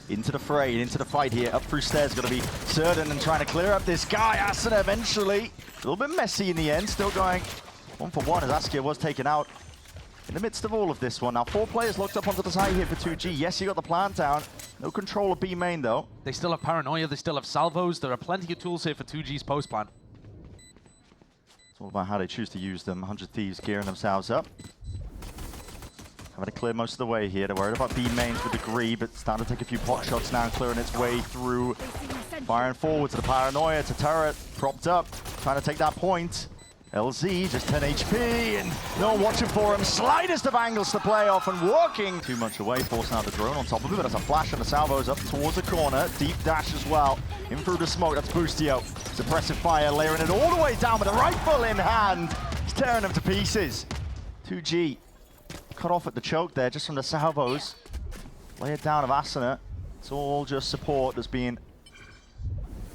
into the fray, into the fight here. Up through stairs, going to be certain and trying to clear up this guy. Asuna eventually. A little bit messy in the end, still going 1 for 1 as Askia was taken out. In the midst of all of this one, now 4 players locked up onto the side here for 2G. Yes, you got the plant down. No control of B main though. They still have Paranoia, they still have Salvos. There are plenty of tools here for 2G's post plan. It's all about how they choose to use them. 100 Thieves gearing themselves up. Having to clear most of the way here. They're worried about B mains with degree, but starting to take a few pot shots now and clearing its way through. Firing forward to the Paranoia, to turret, propped up, trying to take that point. LZ, just 10 HP, and no one watching for him. Slightest of angles to play off and working. Too much away, forcing out the drone on top of it, but that's a flash and the salvos up towards the corner. Deep dash as well, in through the smoke, that's Boostio. Suppressive fire, layering it all the way down with a rifle in hand. He's tearing them to pieces. 2G, cut off at the choke there, just from the salvos. Lay it down of Asuna. It's all just support that's being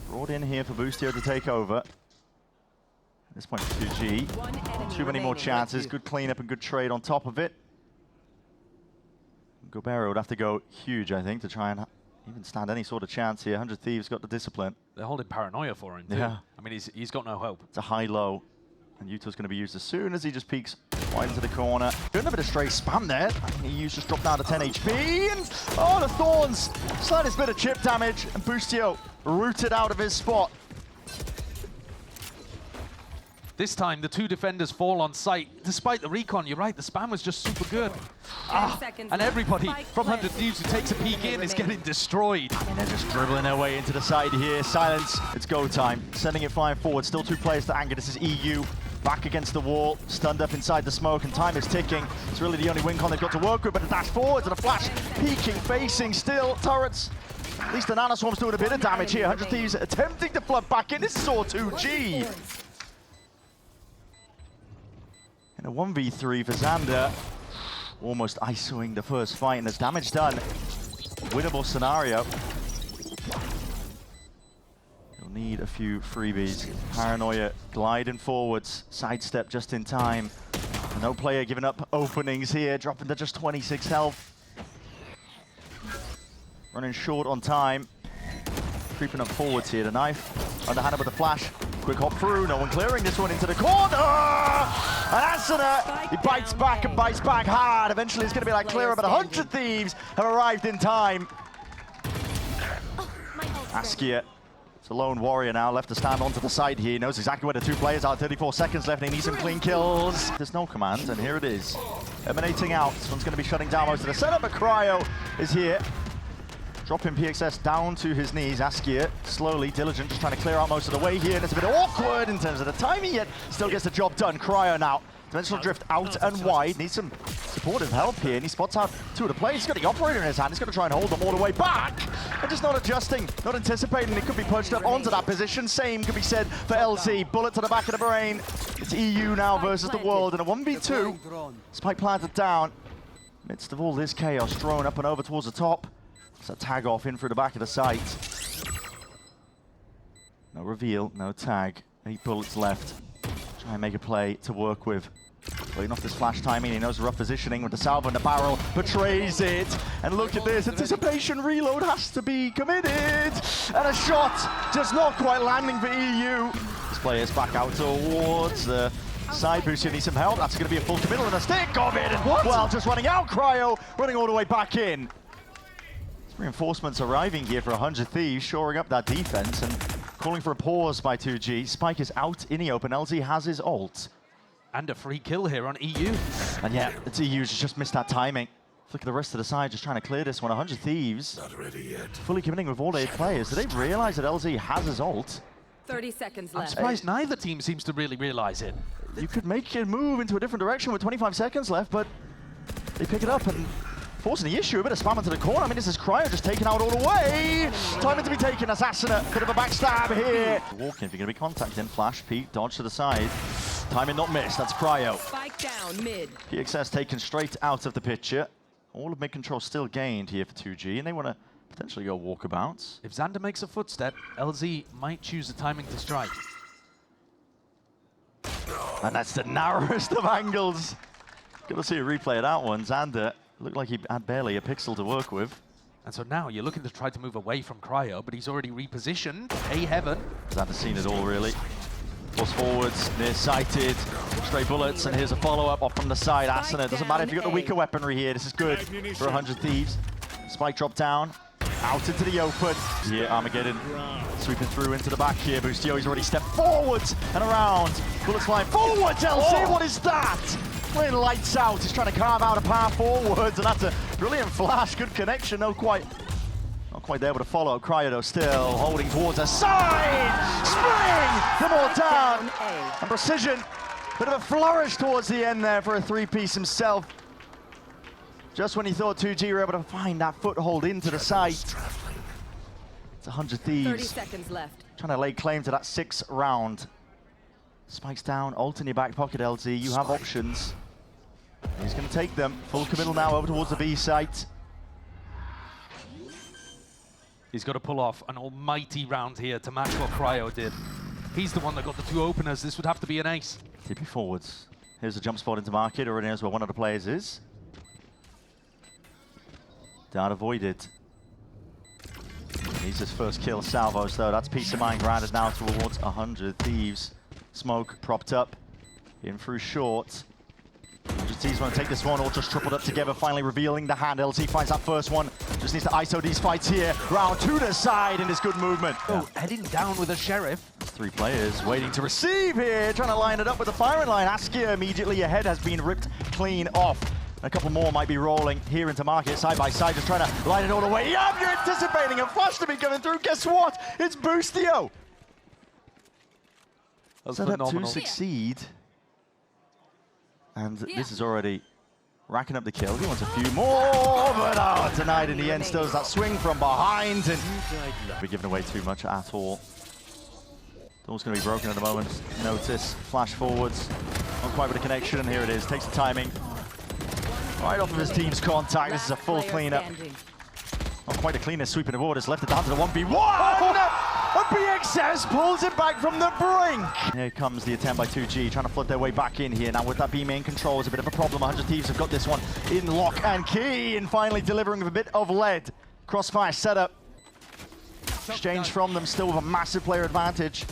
brought in here for Boostio to take over. At this point, 2G. Too many more chances. Good cleanup and good trade on top of it. Gobert would have to go huge, I think, to try and even stand any sort of chance here. 100 Thieves got the discipline. They're holding Paranoia for him, too. Yeah. I mean, he's got no hope. It's a high-low, and Yuto's going to be used as soon as he just peeks wide into the corner. Doing a bit of stray spam there. He just dropped down to 10 HP, and oh, the Thorns! Slightest bit of chip damage, and Boostio rooted out of his spot. This time, the 2 defenders fall on site. Despite the recon, you're right, the spam was just super good. And everybody from 100 Thieves who takes a peek in is getting destroyed. I mean, they're just dribbling their way into the side here. Silence, it's go time. Sending it flying forward, still 2 players to anger. This is EU, back against the wall, stunned up inside the smoke, and time is ticking. It's really the only win con they've got to work with, but a dash forward and a flash, peeking, facing, still, turrets. At least the Nanoswarm's doing a bit of damage here. 100 Thieves attempting to flood back in. This is all 2G. And a 1v3 for Xander. Almost ISOing the first fight, and there's damage done. Winnable scenario. You'll need a few freebies. Paranoia gliding forwards, sidestep just in time. No player giving up openings here, dropping to just 26 health. Running short on time. Creeping up forwards here, the knife. Underhanded with the flash. Quick hop through, no one clearing this one into the corner! And Asuna, he bites back and bites back hard. Eventually it's going to be like clear, but 100 Thieves have arrived in time. Askia, it's a lone warrior now, left to stand onto the side here. He knows exactly where the 2 players are. 34 seconds left, and he needs some clean kills. There's no command, and here it is. Emanating out. This one's going to be shutting down most of the setup, but Cryo is here. Dropping PXS down to his knees. Askia, slowly, diligent, just trying to clear out most of the way here. And it's a bit awkward in terms of the timing, yet still gets the job done. Cryo now. Dimensional drift out and wide. Needs some supportive help here. And he spots out 2 of the players. He's got the operator in his hand. He's going to try and hold them all the way back. And just not adjusting, not anticipating. It could be punched up onto that position. Same could be said for LZ. Bullet to the back of the brain. It's EU now versus the world in a 1v2. Spike planted down. Midst of all this chaos, thrown up and over towards the top. It's a tag off in through the back of the site. No reveal, no tag. 8 bullets left. Try and make a play to work with. Waiting off this flash timing. He knows the rough positioning with the salvo and the barrel. Betrays it. And look at this. Anticipation reload has to be committed. And a shot just not quite landing for EU. This player's back out towards the side boost. You need some help. That's going to be a full committal and a stick of it. And well, just running out. Cryo running all the way back in. Reinforcements arriving here for 100 Thieves, shoring up that defense and calling for a pause by 2G. Spike is out in the open. LZ has his ult. And a free kill here on EU. And yeah, it's EU's just missed that timing. Flick at the rest of the side, just trying to clear this one. 100 Thieves. Not ready yet. Fully committing with all 8 players. Do they realize that LZ has his ult? 30 seconds left. I'm surprised neither team seems to really realize it. You could make a move into a different direction with 25 seconds left, but they pick it up and forcing the issue, a bit of spam into the corner. I mean, this is Cryo just taken out all the way. Timing to be taken, Asuna, bit of a backstab here. Walking, if you're going to be contacting, flash, peek, dodge to the side. Timing not missed, that's Cryo. Spike down, mid. PXS taken straight out of the picture. All of mid-control still gained here for 2G, and they want to potentially go walkabouts. If Xander makes a footstep, LZ might choose the timing to strike. And that's the narrowest of angles. Got to see a replay of that one. Xander looked like he had barely a pixel to work with. And so now you're looking to try to move away from Cryo, but he's already repositioned. A heaven. Haven't seen it all, really. Force forwards, near-sighted, stray bullets, and here's a follow-up off from the side. Asuna, doesn't matter if you've got the weaker weaponry here, this is good for 100 Thieves. Spike drop down, out into the open. Here, Armageddon sweeping through into the back here. Boostio, he's already stepped forwards and around. Bullets flying forwards, LC, what is that? Playing lights out, he's trying to carve out a path forwards, and that's a brilliant flash, good connection, not quite there able to follow. Cryo though still holding towards a side! Spring! Them all down! And Precision, bit of a flourish towards the end there for a three-piece himself. Just when he thought 2G were able to find that foothold into the site. It's 100 Thieves. 30 seconds left. Trying to lay claim to that 6th round. Spikes down, ult in your back pocket, LZ. You have options. He's going to take them. Full committal now over towards the B site. He's got to pull off an almighty round here to match what Cryo did. He's the one that got the 2 openers. This would have to be an ace. TP forwards. Here's a jump spot into market. Already knows where one of the players is. Dart avoided. He's his first kill. Salvos though. That's peace of mind grounded now towards 100 Thieves. Smoke propped up. In through short. 100 Thieves want to take this one, all just tripled up together, finally revealing the hand. LZ finds that first one. Just needs to ISO these fights here. Round to the side, and it's good movement. Oh, heading down with a Sheriff. 3 players waiting to receive here, trying to line it up with the firing line. Askia immediately ahead has been ripped clean off. A couple more might be rolling here into market, side by side, just trying to line it all the way up. You're anticipating a flash to be coming through. Guess what? It's Boostio. That's Set up to phenomenal. succeed. And this is already racking up the kills. He wants a few more, but denied in the end. Still has that swing from behind, and we're giving away too much at all. Door's going to be broken at the moment. Notice, flash forwards. Not quite with a connection, and here it is. Takes the timing. Right off of his team's contact. This is a full cleanup. Not quite a cleaner sweeping the borders. Left it down to the 1v1. And BXS pulls it back from the brink. Here comes the attempt by 2G, trying to flood their way back in here. Now with that B main control is a bit of a problem. 100 Thieves have got this one in lock and key, and finally delivering with a bit of lead. Crossfire setup. Exchange from them, still with a massive player advantage.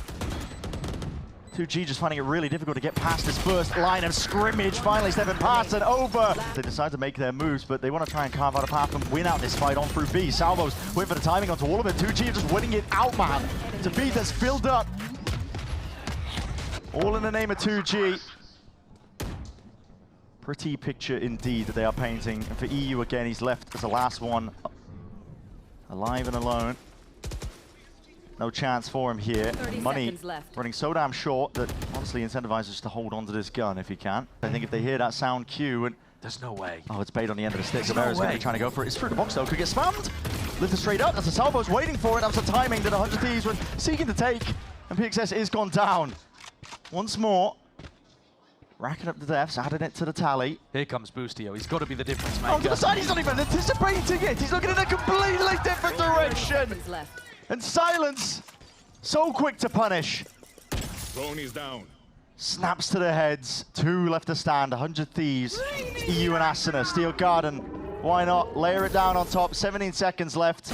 2G just finding it really difficult to get past this first line of scrimmage. Finally stepping past and over. They decide to make their moves, but they want to try and carve out a path and win out this fight on through B. Salvos wait for the timing onto all of it. 2G just winning it out, man. To B that's filled up. All in the name of 2G. Pretty picture indeed that they are painting. And for EU again, he's left as the last one. Alive and alone. No chance for him here. Money running so damn short that honestly incentivizes us to hold on to this gun if he can. I think if they hear that sound cue and... There's no way. Oh, it's bait on the end of the stick. Guevara's going to be trying to go for it. It's through the box though. Could get spammed. Lifted straight up. That's the Salvo's waiting for it. That was the timing that 100 Thieves were seeking to take. And PXS is gone down. Once more. Racking up the deaths, adding it to the tally. Here comes Boostio. He's got to be the difference maker. On to the side. He's not even anticipating it. He's looking in a completely different direction. And Silence, so quick to punish. Drone is down. Snaps to the heads. 2 left to stand. 100 Thieves. It's EU and Asuna. Steel Garden. Why not? Layer it down on top. 17 seconds left.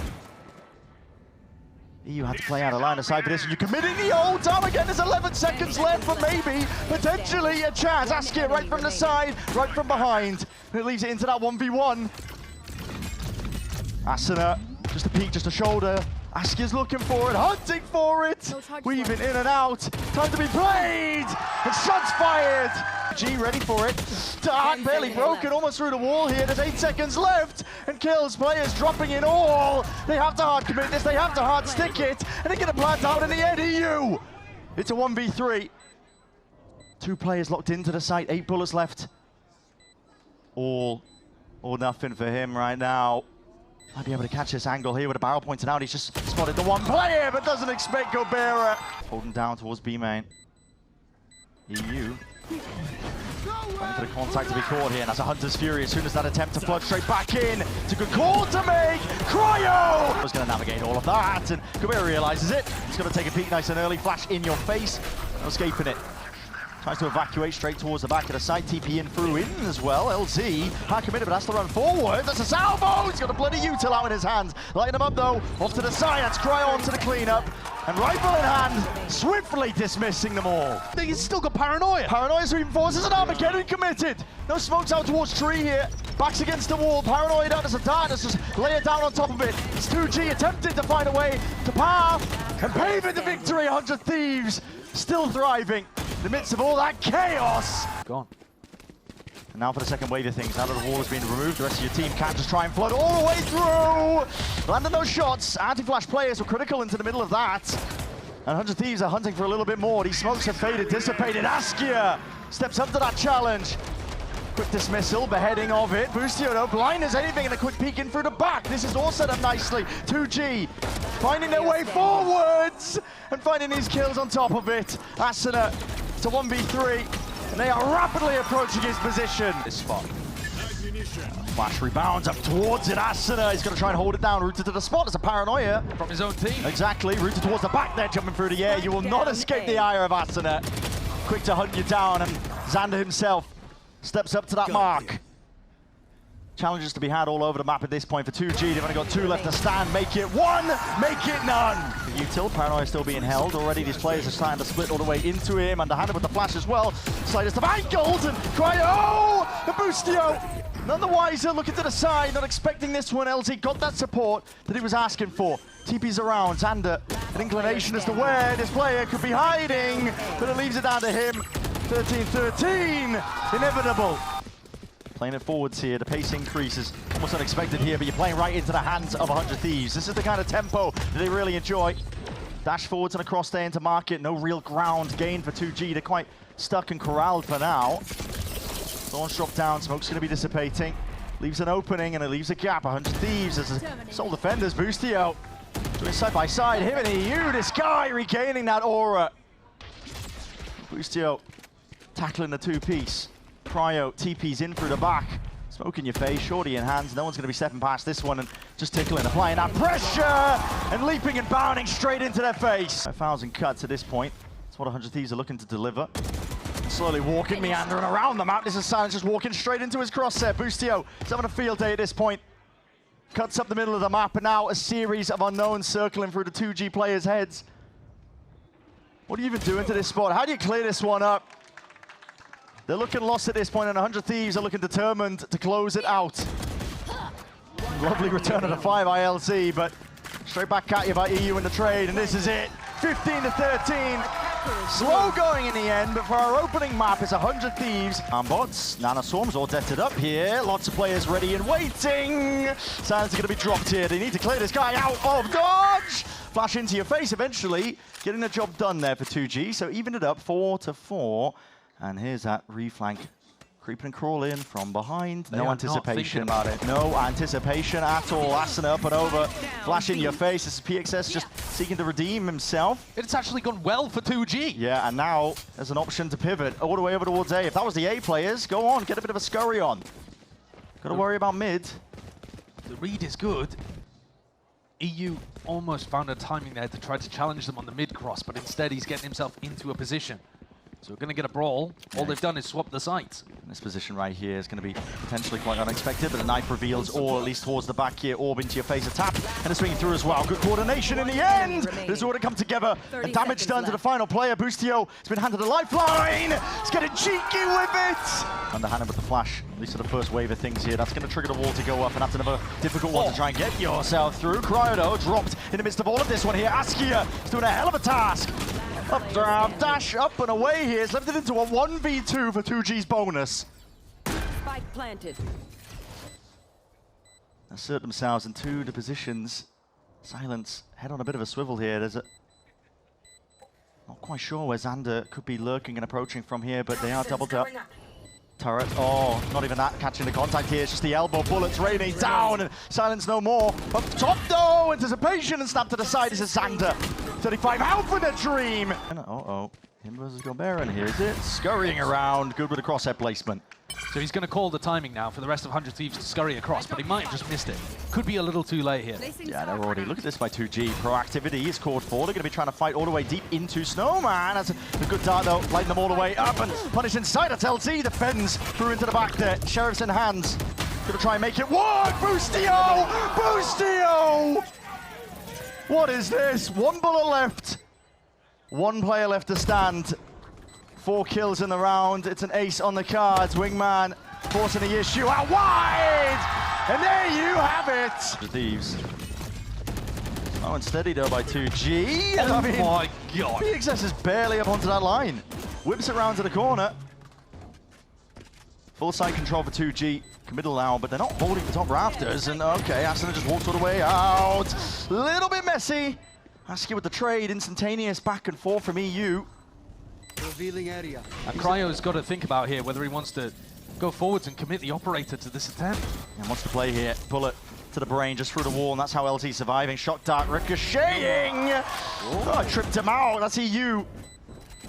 EU had to play out a line of sight for this. And you're committing the old time again. There's 11 seconds left, but maybe, potentially, a chance. Askia right from the side, right from behind. And it leaves it into that 1v1. Asuna, just a peek, just a shoulder. Askia's looking for it, hunting for it. Weaving in and out. Time to be played. And shots fired. G ready for it. Dark barely broken, almost through the wall here. There's 8 seconds left. And kills players dropping in all. They have to hard commit this. They have to hard stick it. And they're going to plant out in the end. EU. It's a 1v3. 2 players locked into the site. 8 bullets left. All or nothing for him right now. Might be able to catch this angle here with a barrel pointed out. He's just spotted the one player, but doesn't expect Gobera. Holding down towards B main. EU. Waiting for the contact to be caught here, and that's a Hunter's Fury. As soon as that attempt to flood straight back in. It's a good call to make. Cryo! Was going to navigate all of that, and Gobera realizes it. He's going to take a peek nice and early. Flash in your face. No escaping it. Tries to evacuate straight towards the back of the site. TP in through in as well. LZ, hard committed, but has to run forward. That's a salvo! He's got a bloody util out in his hands. Lighting him up though. Off to the side. That's Cryo onto the cleanup. And rifle in hand, swiftly dismissing them all. He's still got Paranoia. Paranoia's reinforces an Armageddon committed. No smokes out towards tree here. Backs against the wall. Paranoia down as a dart. Let's just lay it down on top of it. It's 2G attempting to find a way to par and paving the victory. 100 Thieves still thriving in the midst of all that chaos. Gone. And now for the second wave of things. Now that the wall has been removed, the rest of your team can't just try and flood all the way through. Landing those shots. Anti-flash players were critical into the middle of that. And 100 Thieves are hunting for a little bit more. These smokes have faded, dissipated. Askia steps up to that challenge. Quick dismissal, beheading of it. Boostio, no blind as anything, and a quick peek in through the back. This is all set up nicely. 2G finding their way forwards and finding these kills on top of it. Asuna to 1v3, and they are rapidly approaching his position. This spot. Flash rebounds up towards it. Asuna is going to try and hold it down. Rooted to the spot. It's a Paranoia. From his own team. Exactly. Rooted towards the back there, jumping through the air. You will not escape the ire of Asuna. Quick to hunt you down, and Xander himself steps up to that mark. Challenges to be had all over the map at this point for 2G. They've only got 2 left to stand. Make it 1, make it none. For Util, Paranoia still being held. Already these players are starting to split all the way into him. Underhanded with the flash as well. Slightest of angles and Cryo! The Boostio! None the wiser, looking to the side, not expecting this one. LZ got that support that he was asking for. TP's around, Xander, an inclination as to where this player could be hiding, but it leaves it down to him. 13-13, inevitable. Playing it forwards here, the pace increases. Almost unexpected here, but you're playing right into the hands of 100 Thieves. This is the kind of tempo that they really enjoy. Dash forwards and across there into market, no real ground gain for 2G. They're quite stuck and corralled for now. Launch drop down, smoke's going to be dissipating. Leaves an opening and it leaves a gap. 100 Thieves as sole defenders. Boostio doing side by side. Him and EU, this guy regaining that aura. Boostio tackling the 2-piece. Cryo TP's in through the back. Smoke in your face, shorty in hands. No one's going to be stepping past this one and just tickling, applying that pressure and leaping and bounding straight into their face. 1,000 cuts at this point. That's what 100 Thieves are looking to deliver. Slowly walking, meandering around the map. This is Silence just walking straight into his crosshair. Boostio is having a field day at this point. Cuts up the middle of the map, and now a series of unknowns circling through the 2G players' heads. What are you even doing to this spot? How do you clear this one up? They're looking lost at this point, and 100 Thieves are looking determined to close it out. Lovely return of the 5 ILZ, but straight back at you by EU in the trade, and this is it. 15-13. Slow going in the end, but for our opening map, it's 100 Thieves. Bots, Nana Swarms all detted up here. Lots of players ready and waiting. Silence are going to be dropped here. They need to clear this guy out of dodge. Flash into your face eventually. Getting the job done there for 2G. So even it up 4-4. And here's that reflank. Creeping and crawling from behind. No anticipation about it. No anticipation at all. Asuna up and over. Flash in your face. This is PXS just seeking to redeem himself. It's actually gone well for 2G. Yeah, and now there's an option to pivot all the way over towards A. If that was the A players, go on, get a bit of a scurry on. Got to worry about mid. The read is good. EU almost found a timing there to try to challenge them on the mid cross, but instead he's getting himself into a position. So we're going to get a brawl. All they've done is swap the sites. This position right here is going to be potentially quite unexpected, but the knife reveals all, at least towards the back here. Orb into your face, a tap, and a swinging through as well. Good coordination in the end. This has already come together. And damage done to the final player. Boostio has been handed a lifeline. He's getting cheeky with it. Underhanded with the flash, at least for the first wave of things here. That's going to trigger the wall to go up, and that's another difficult one to try and get yourself through. Cryo dropped in the midst of all of this one here. Askia is doing a hell of a task. Up, down, dash, up and away here. It's left it into a 1v2 for 2G's bonus. Spike planted. Assert themselves into the positions. Silence, head on a bit of a swivel here. There's a... Not quite sure where Xander could be lurking and approaching from here, but they are doubled up. Turret, oh, not even that catching the contact here. It's just the elbow bullets raining down, and Silence no more. Up top though, anticipation and snap to the side. This is Xander. 35 out for the dream. Uh-oh. Him versus Gobert, and here's it. Scurrying around, good with the crosshair placement. So he's going to call the timing now for the rest of 100 Thieves to scurry across, but he might have just missed it. Could be a little too late here. Yeah, they're already. Look at this by 2G. Proactivity is called for. They're going to be trying to fight all the way deep into Snowman. That's a good dart, though. Lighting them all the way up and punish inside. It's LT. Defends through into the back there. Sheriff's in hands. Going to try and make it work. Boostio! Boostio! What is this? One bullet left. One player left to stand. 4 kills in the round. It's an ace on the cards. Wingman forcing the issue out wide! And there you have it! The Thieves. Oh, and steady though by 2G. Oh my god. PXS is barely up onto that line. Whips it around to the corner. Full side control for 2G. Committal now, but they're not holding the top rafters. And okay, Asuna just walks all the way out. Little bit messy. Askia with the trade. Instantaneous back and forth from EU. Revealing area. And Cryo's got to think about here whether he wants to go forwards and commit the operator to this attempt. And wants to play here. Bullet to the brain, just through the wall, and that's how LT surviving. Shock dart ricocheting! Oh, tripped him out. That's EU.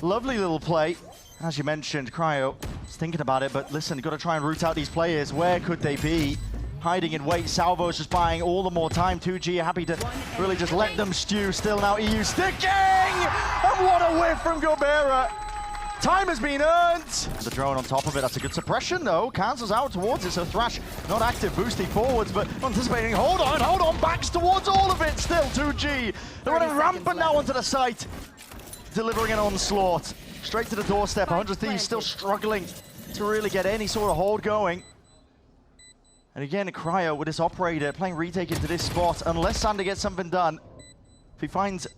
Lovely little play. As you mentioned, Cryo is thinking about it, but listen, you've got to try and root out these players. Where could they be? Hiding in wait. Salvo's just buying all the more time. 2G are happy to really just let them stew. Still now EU sticking! And what a whiff from Gobert! Time has been earned! The drone on top of it, that's a good suppression though. Cancels out towards it, so Thrash not active, boosting forwards, but anticipating. Hold on, backs towards all of it. Still 2G. They're running rampant now onto the site. Delivering an onslaught. Straight to the doorstep. 100 Thieves still struggling to really get any sort of hold going. And again, Cryo with his operator playing retake into this spot. Unless Sander gets something done, if he finds a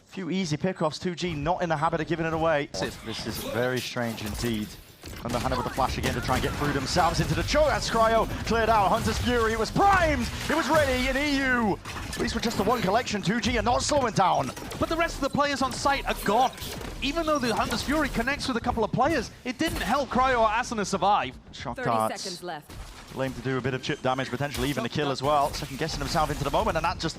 few easy pickoffs, 2G not in the habit of giving it away. This is very strange indeed. Underhanded with the flash again to try and get through themselves into the choke. That's Cryo cleared out. Hunter's Fury, it was primed, it was ready in EU. At least with just the one collection, 2G are not slowing down. But the rest of the players on site are gone. Even though the Hunter's Fury connects with a couple of players, it didn't help Cryo or Asuna survive. Shock 30 darts. seconds left. Lame to do a bit of chip damage, potentially even a kill as well. Second guessing himself into the moment, and that just,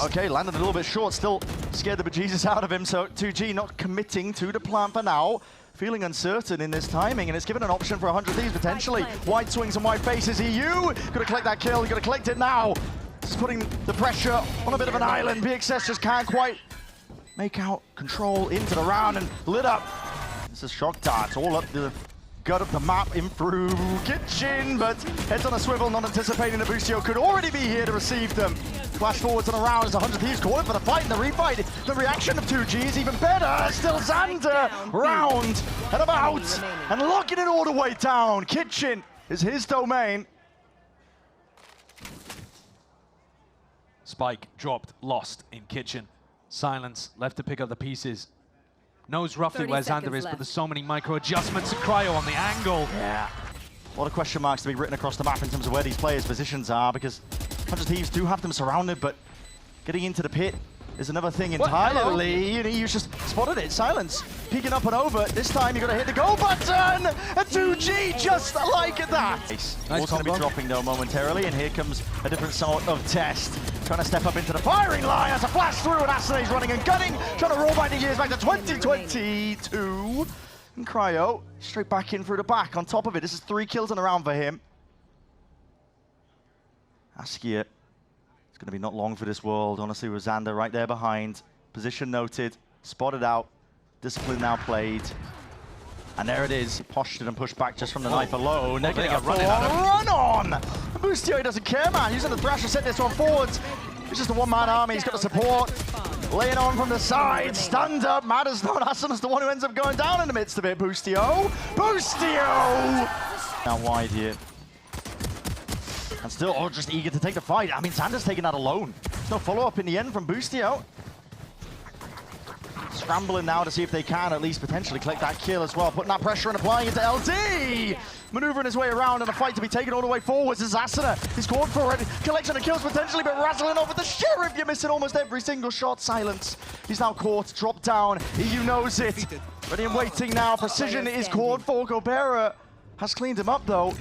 okay, landed a little bit short, still scared the bejesus out of him, so 2G not committing to the plan for now. Feeling uncertain in this timing, and it's given an option for 100 Thieves potentially. Wide swings and wide faces, EU! Gotta collect that kill, you gotta collect it now! Just putting the pressure on a bit of an island. PXS just can't quite make out control into the round and lit up. This is Shock Darts all up the gut of the map in through Kitchen, but heads on a swivel, not anticipating that Boostio could already be here to receive them. Flash forwards and around as 100 Thieves calling for the fight and the refight. The reaction of 2G is even better. Still Xander round and about and locking it all the way down. Kitchen is his domain. Spike dropped, lost in Kitchen. Silence left to pick up the pieces. Knows roughly 30 where Xander seconds is, left. but there's so many micro adjustments. Cryo on the angle. Yeah. A lot of question marks to be written across the map in terms of where these players' positions are, because 100 Thieves do have them surrounded, but getting into the pit is another thing entirely. And he's just spotted it. Silence. Peeking up and over. This time you got to hit the go button. And 2G just like that. Nice Also going to be combo. dropping though momentarily, and here comes a different sort of test. Trying to step up into the firing line as a flash through, and Asuna's running and gunning. Trying to roll back the years back to 2022. And Cryo straight back in through the back. On top of it, this is 3 kills in a round for him. Askia. It's going to be not long for this world, honestly, with Xander right there behind. Position noted, spotted out, discipline now played. And there it is, postured and pushed back just from the knife alone. They're going to get run on! Boostio doesn't care, man. Using the Thrash to set this one forwards. It's just a one-man army, he's got the support. Laying on from the side, stunned up, matters not. Asuna's the one who ends up going down in the midst of it. Boostio! Boostio! Now wide here. And still, just eager to take the fight. I mean, Xander's taking that alone. There's no follow-up in the end from Boostio. Scrambling now to see if they can at least potentially collect that kill as well. Putting that pressure and applying it to LD. Maneuvering his way around and a fight to be taken all the way forwards as Asuna is called for it. Collection of kills potentially, but rattling over the Sheriff. You're missing almost every single shot. Silence. He's now caught, dropped down. EU knows it. Ready and waiting now. Precision is called for. Gobert has cleaned him up though.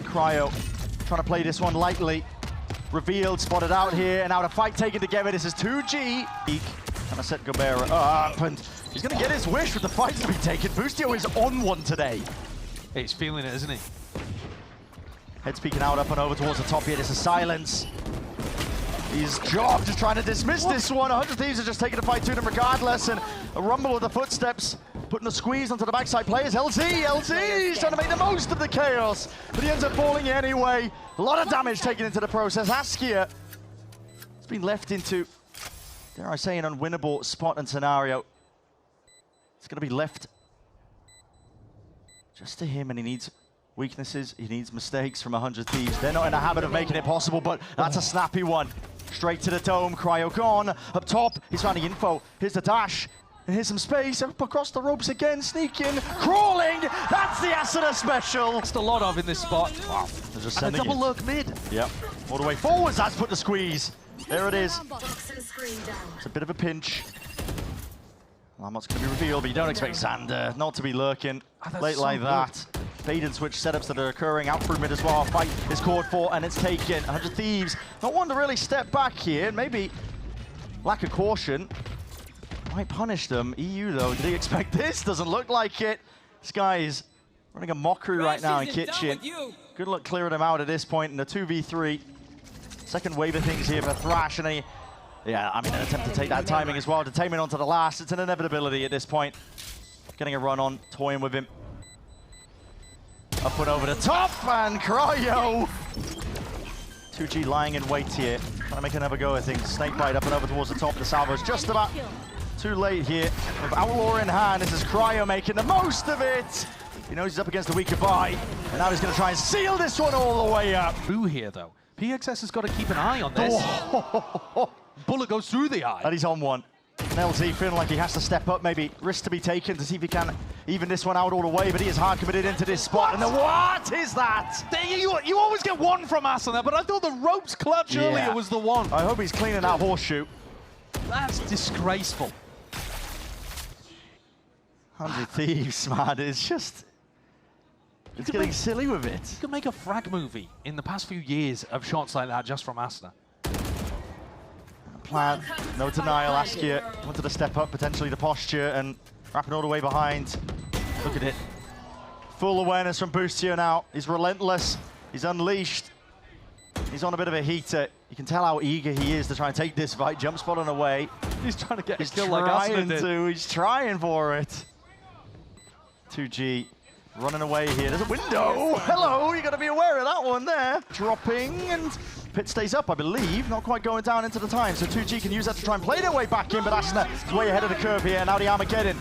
Cryo trying to play this one lightly. Revealed, spotted out here, and now the fight taken together. This is 2G. And Trying to set Gobert up, and he's going to get his wish with the fights to be taken. Boostio is on one today. Hey, he's feeling it, isn't he? Head speaking out, up and over towards the top here. There's a silence. He's Job just trying to dismiss this one. 100 Thieves are just taking the fight to them regardless, and a rumble with the footsteps, putting a squeeze onto the backside players. LZ's trying to make the most of the chaos, but he ends up falling anyway. A lot of damage taken into the process. Askia has been left into, dare I say, an unwinnable spot and scenario. It's going to be left just to him, and he needs weaknesses, he needs mistakes from 100 Thieves. They're not in the habit of making it possible, but that's a snappy one. Straight to the dome, Cryo gone. Up top, he's finding info. Here's the dash, and here's some space. Up across the ropes again, sneaking, crawling. That's the Asuna special. That's a lot of in this spot. Wow. They're just And a sending double it. lurk mid. Yep, all the way forwards, that's put the squeeze. There it is. Toxin screen down. It's a bit of a pinch. Lamot's going to be revealed, but you don't expect Xander not to be lurking that's late so like good. that. Bait and switch setups that are occurring out through mid as well. Fight is called for, and it's taken. 100 Thieves not one to really step back here. Maybe lack of caution might punish them. EU though, did he expect this? Doesn't look like it. This guy is running a mockery right now in kitchen. Good luck clearing him out at this point in the 2v3. Second wave of things here for Thrash, and yeah, I mean, an attempt to take that timing as well. Detainment onto the last. It's an inevitability at this point. Getting a run on, toying with him. Up and over the top, and Cryo. 2G lying in wait here. Trying to make another go, I think. Snakebite up and over towards the top. The salvo's just about too late here. With Outlaw in hand, this is Cryo making the most of it. He knows he's up against the weaker buy, and now he's going to try and seal this one all the way up. Boo here, though. PXS has got to keep an eye on this. Bullet goes through the eye. And he's on one. And LZ feeling like he has to step up, maybe risk to be taken to see if he can even this one out all the way, but he is hard committed into this spot. And what is that? You always get one from Asuna, but I thought the ropes clutch earlier was the one. I hope he's cleaning that horseshoe. That's disgraceful. 100 Thieves, man, it's just... It's getting silly with it. You could make a frag movie in the past few years of shots like that just from Asuna. Plan, no denial, Askia wanted to step up, potentially the posture, and wrapping all the way behind. Look at it. Full awareness from Boostio now. He's relentless, he's unleashed. He's on a bit of a heater. You can tell how eager he is to try and take this fight. Jump spot on the way. He's trying to get He's a kill like Asuna did. He's trying for it. 2G running away here. There's a window. Hello, you got to be aware of that one there. Dropping, and Pit stays up, I believe. Not quite going down into the time, so 2G can use that to try and play their way back in, but Asuna is way ahead of the curve here. Now the Armageddon.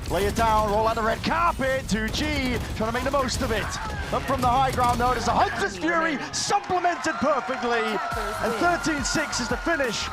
Lay it down, roll out the red carpet. 2G trying to make the most of it. Up from the high ground though, there's a Hunter's Fury supplemented perfectly. And 13-6 is the finish